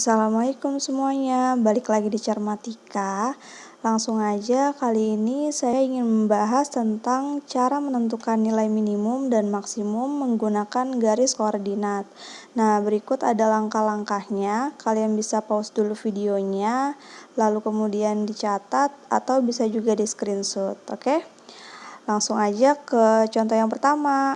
Assalamualaikum semuanya, balik lagi di Cermatika. Langsung aja, kali ini saya ingin membahas tentang cara menentukan nilai minimum dan maksimum menggunakan garis koordinat. Nah, berikut ada langkah-langkahnya. Kalian bisa pause dulu videonya, lalu kemudian dicatat atau bisa juga di screenshot, oke? Langsung aja ke contoh yang pertama.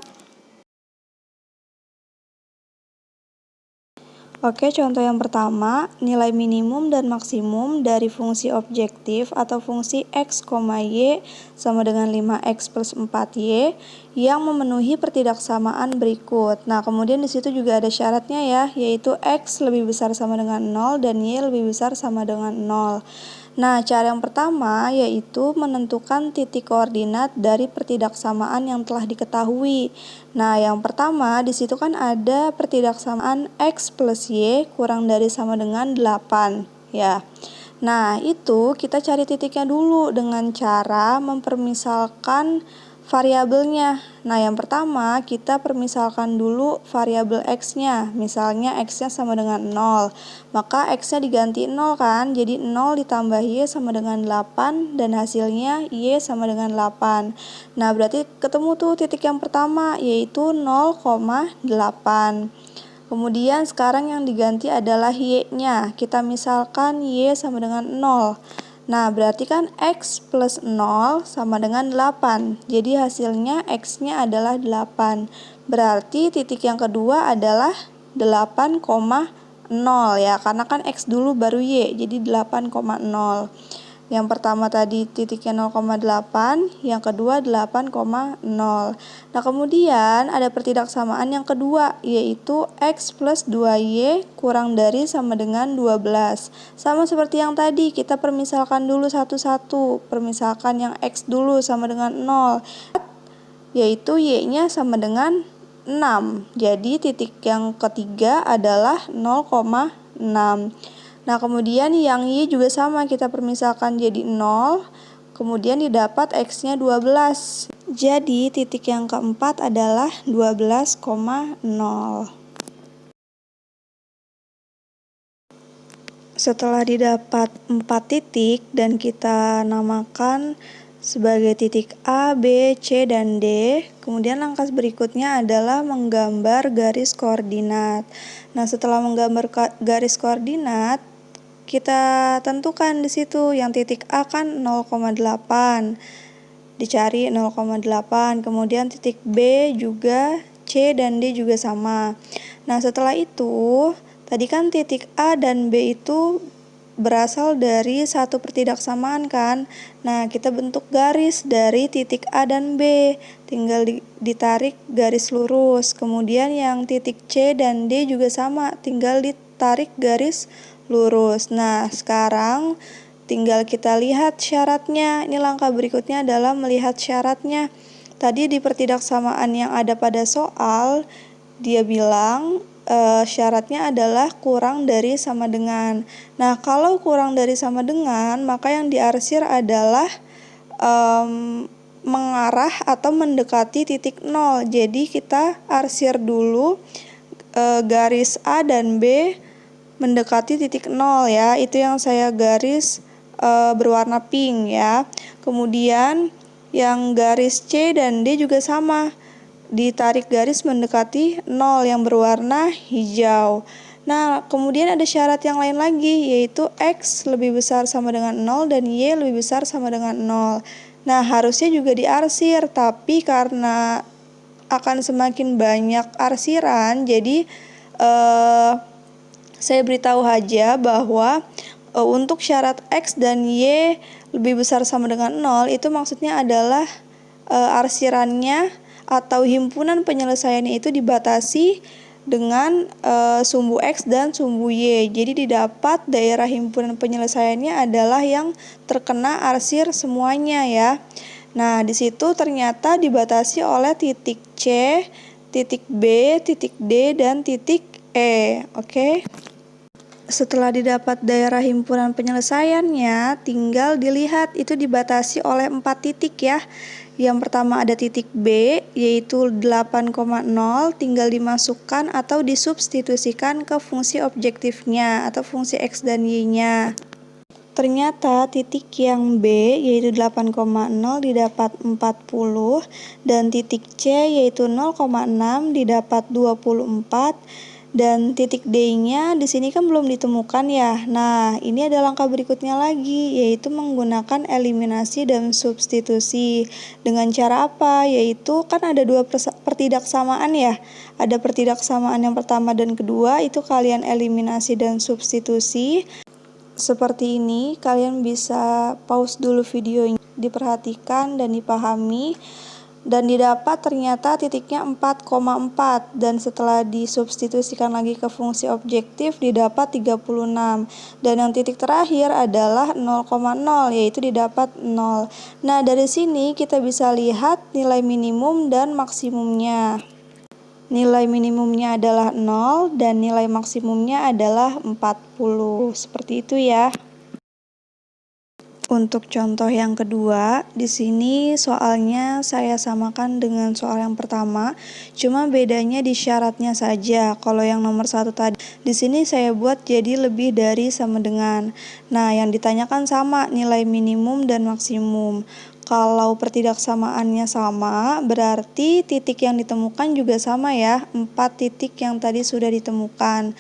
Oke, contoh yang pertama, nilai minimum dan maksimum dari fungsi objektif atau fungsi x, y sama dengan 5x plus 4y yang memenuhi pertidaksamaan berikut. Nah, kemudian di situ juga ada syaratnya ya, yaitu x lebih besar sama dengan 0 dan y lebih besar sama dengan 0. Nah, cara yang pertama yaitu menentukan titik koordinat dari pertidaksamaan yang telah diketahui. Nah, yang pertama di situ kan ada pertidaksamaan x plus y kurang dari sama dengan 8 ya. Nah, itu kita cari titiknya dulu dengan cara mempermisalkan variabelnya. Nah, yang pertama kita permisalkan dulu variabel x-nya. Misalnya x-nya sama dengan 0. Maka x-nya diganti 0 kan? Jadi 0 ditambah y sama dengan 8 dan hasilnya y sama dengan 8. Nah, berarti ketemu tuh titik yang pertama yaitu 0,8. Kemudian sekarang yang diganti adalah y-nya. Kita misalkan y sama dengan 0. Nah, berarti kan x plus 0 sama dengan 8. Jadi hasilnya x-nya adalah 8. Berarti titik yang kedua adalah 8,0 ya. Karena kan x dulu baru y, jadi 8,0. Yang pertama tadi titiknya 0,8, yang kedua 8,0. Nah, kemudian ada pertidaksamaan yang kedua, yaitu x plus 2y kurang dari sama dengan 12. Sama seperti yang tadi, kita permisalkan dulu satu-satu. Permisalkan yang x dulu sama dengan 0, yaitu y-nya sama dengan 6. Jadi titik yang ketiga adalah 0,6. Nah, kemudian yang y juga sama, kita permisalkan jadi 0, kemudian didapat x-nya 12. Jadi titik yang keempat adalah 12,0. Setelah didapat 4 titik dan kita namakan sebagai titik A, B, C, dan D, kemudian langkah berikutnya adalah menggambar garis koordinat. Nah, setelah menggambar garis koordinat, kita tentukan di situ yang titik A kan 0,8. Dicari 0,8, kemudian titik B juga, C dan D juga sama. Nah, setelah itu, tadi kan titik A dan B itu berasal dari satu pertidaksamaan kan. Nah, kita bentuk garis dari titik A dan B. Tinggal ditarik garis lurus. Kemudian yang titik C dan D juga sama, tinggal ditarik garis lurus. Nah, sekarang tinggal kita lihat syaratnya. Ini langkah berikutnya adalah melihat syaratnya. Tadi di pertidaksamaan yang ada pada soal, dia bilang syaratnya adalah kurang dari sama dengan. Nah, kalau kurang dari sama dengan, maka yang diarsir adalah mengarah atau mendekati titik 0. Jadi kita arsir dulu garis A dan B mendekati titik 0 ya. Itu yang saya garis berwarna pink ya. Kemudian yang garis C dan D juga sama, ditarik garis mendekati 0 yang berwarna hijau. Nah, kemudian ada syarat yang lain lagi, yaitu x lebih besar sama dengan 0 dan y lebih besar sama dengan 0. Nah, harusnya juga diarsir, tapi karena akan semakin banyak arsiran, jadi saya beritahu aja bahwa untuk syarat x dan y lebih besar sama dengan 0 itu maksudnya adalah arsirannya atau himpunan penyelesaiannya itu dibatasi dengan sumbu x dan sumbu y. Jadi didapat daerah himpunan penyelesaiannya adalah yang terkena arsir semuanya ya. Nah, di situ ternyata dibatasi oleh titik C, titik B, titik D, dan titik E. Oke. Setelah didapat daerah himpunan penyelesaiannya, tinggal dilihat itu dibatasi oleh 4 titik ya. Yang pertama ada titik B, yaitu 8,0, tinggal dimasukkan atau disubstitusikan ke fungsi objektifnya atau fungsi X dan Y-nya. Ternyata titik yang B, yaitu 8,0 didapat 40, dan titik C, yaitu 0,6 didapat 24, dan titik D-nya di sini kan belum ditemukan ya. Nah, ini ada langkah berikutnya lagi, yaitu menggunakan eliminasi dan substitusi. Dengan cara apa? Yaitu kan ada dua pertidaksamaan ya. Ada pertidaksamaan yang pertama dan kedua, itu kalian eliminasi dan substitusi. Seperti ini, kalian bisa pause dulu videonya, diperhatikan dan dipahami. Dan didapat ternyata titiknya 4,4, dan setelah disubstitusikan lagi ke fungsi objektif didapat 36, dan yang titik terakhir adalah 0,0, yaitu didapat 0. Nah, dari sini kita bisa lihat nilai minimum dan maksimumnya. Nilai minimumnya adalah 0 dan nilai maksimumnya adalah 40. Seperti itu ya. Untuk contoh yang kedua, di sini soalnya saya samakan dengan soal yang pertama, cuma bedanya di syaratnya saja. Kalau yang nomor 1 tadi, di sini saya buat jadi lebih dari sama dengan. Nah, yang ditanyakan sama nilai minimum dan maksimum. Kalau pertidaksamaannya sama, berarti titik yang ditemukan juga sama ya, 4 titik yang tadi sudah ditemukan.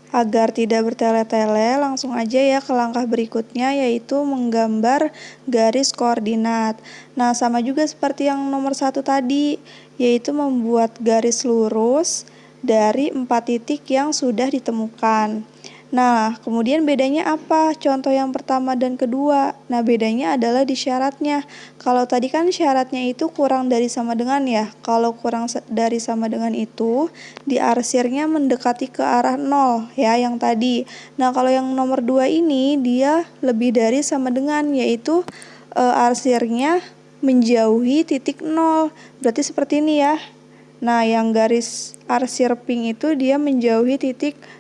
Agar tidak bertele-tele, langsung aja ya ke langkah berikutnya, yaitu menggambar garis koordinat. Nah, sama juga seperti yang nomor 1 tadi, yaitu membuat garis lurus dari 4 titik yang sudah ditemukan. Nah, kemudian bedanya apa? Contoh yang pertama dan kedua. Nah, bedanya adalah di syaratnya. Kalau tadi kan syaratnya itu kurang dari sama dengan ya. Kalau kurang dari sama dengan itu, diarsirnya mendekati ke arah 0 ya yang tadi. Nah, kalau yang nomor 2 ini dia lebih dari sama dengan, yaitu arsirnya menjauhi titik 0. Berarti seperti ini ya. Nah, yang garis arsir pink itu dia menjauhi titik 0.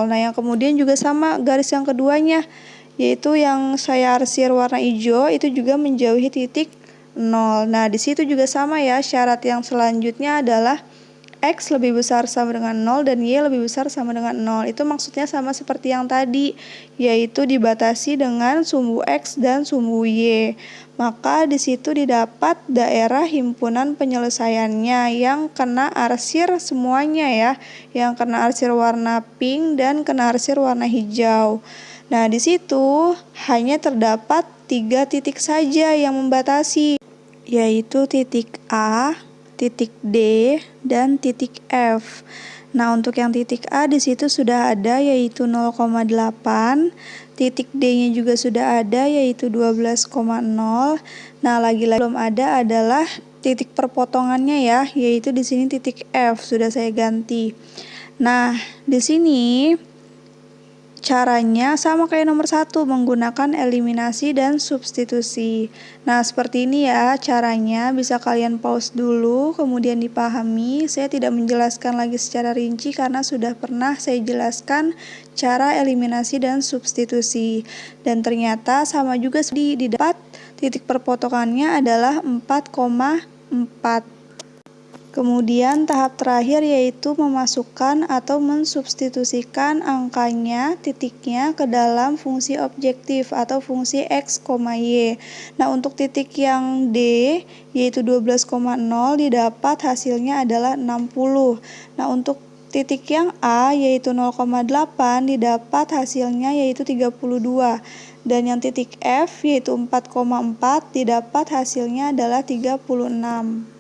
Nah, yang kemudian juga sama garis yang keduanya, yaitu yang saya arsir warna hijau itu juga menjauhi titik 0. Nah, di situ juga sama ya, syarat yang selanjutnya adalah X lebih besar sama dengan 0 dan Y lebih besar sama dengan 0. Itu maksudnya sama seperti yang tadi, yaitu dibatasi dengan sumbu X dan sumbu Y. Maka di situ didapat daerah himpunan penyelesaiannya yang kena arsir semuanya ya, yang kena arsir warna pink dan kena arsir warna hijau. Nah, di situ hanya terdapat 3 titik saja yang membatasi, yaitu titik A, titik D, dan titik F. Nah, untuk yang titik A di situ sudah ada, yaitu 0,8. Titik D-nya juga sudah ada, yaitu 12,0. Nah, lagi-lagi belum ada adalah titik perpotongannya ya, yaitu di sini titik F sudah saya ganti. Nah, di sini caranya sama kayak nomor 1, menggunakan eliminasi dan substitusi. Nah, seperti ini ya caranya, bisa kalian pause dulu, kemudian dipahami. Saya tidak menjelaskan lagi secara rinci karena sudah pernah saya jelaskan cara eliminasi dan substitusi. Dan ternyata sama juga didapat titik perpotongannya adalah 4,4. Kemudian tahap terakhir yaitu memasukkan atau mensubstitusikan angkanya, titiknya ke dalam fungsi objektif atau fungsi X, Y. Nah, untuk titik yang D yaitu 12,0 didapat hasilnya adalah 60. Nah, untuk titik yang A yaitu 0,8 didapat hasilnya yaitu 32. Dan yang titik F yaitu 4,4 didapat hasilnya adalah 36.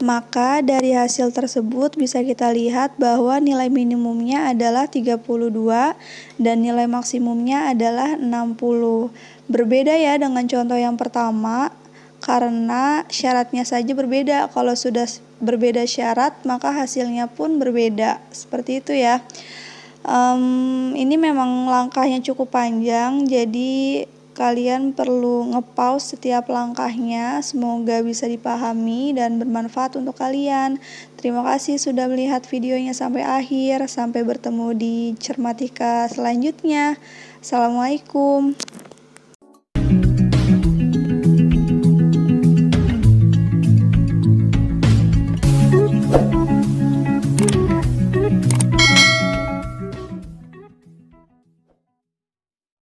Maka dari hasil tersebut bisa kita lihat bahwa nilai minimumnya adalah 32 dan nilai maksimumnya adalah 60. Berbeda ya dengan contoh yang pertama karena syaratnya saja berbeda. Kalau sudah berbeda syarat maka hasilnya pun berbeda. Seperti itu ya. Ini memang langkahnya cukup panjang, jadi kalian perlu nge-pause setiap langkahnya. Semoga bisa dipahami dan bermanfaat untuk kalian. Terima kasih sudah melihat videonya sampai akhir. Sampai bertemu di Cermatika selanjutnya. Assalamualaikum.